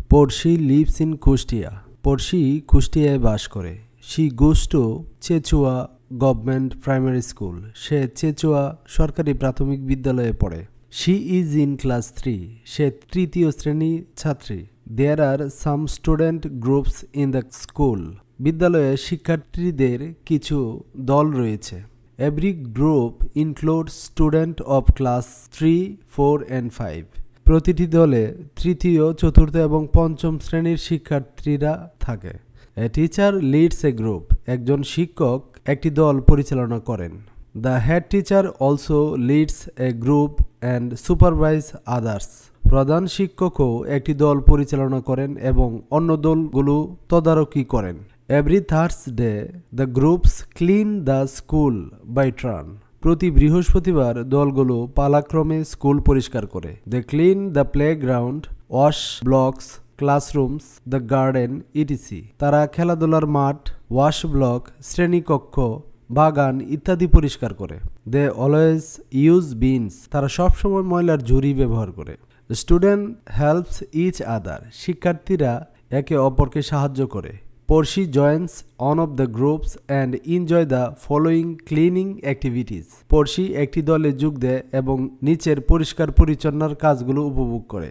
Porshi lives in Kushtia. Porshi কুষ্টিয়ায় বাস করে। She goes to Chechua government primary school. সে চেচুয়া সরকারি প্রাথমিক বিদ্যালয়ে পড়ে। She is in class 3. সে তৃতীয় শ্রেণী ছাত্রী। There are some student groups in the school. বিদ্যালয়ে শিক্ষার্থীদের কিছু দল রয়েছে। Every group includes students of class 3, 4 and 5. প্রতিটি দলে তৃতীয়, চতুর্থ এবং পঞ্চম শ্রেণীর শিক্ষার্থীরা থাকে। A teacher leads a group. একজন শিক্ষক একটি দল পরিচালনা করেন। The head teacher also leads a group and supervise others. প্রধান শিক্ষকও একটি দল পরিচালনা করেন এবং অন্য দলগুলো তদারকি করেন। Every Thursday, the groups clean the school by turn. প্রতি বৃহস্পতিবার দলগুলো পালাক্রমে স্কুল পরিষ্কার করে। They clean the playground, wash blocks, classrooms, the garden, etc. তারা খেলাধুলার মাঠ, ওয়াশ ব্লক, শ্রেণীকক্ষ, বাগান ইত্যাদি পরিষ্কার করে। They always use bins. তারা সবসময় ময়লার ঝুড়ি ব্যবহার করে। The student helps each other. শিক্ষার্থীরা একে অপরকে সাহায্য করে। Porshi joins one of the groups and enjoy the following cleaning activities. Porshi একটি দলে যোগ দেয় এবং নিচের পরিষ্কার পরিচ্ছন্নতার কাজগুলো উপভোগ করে।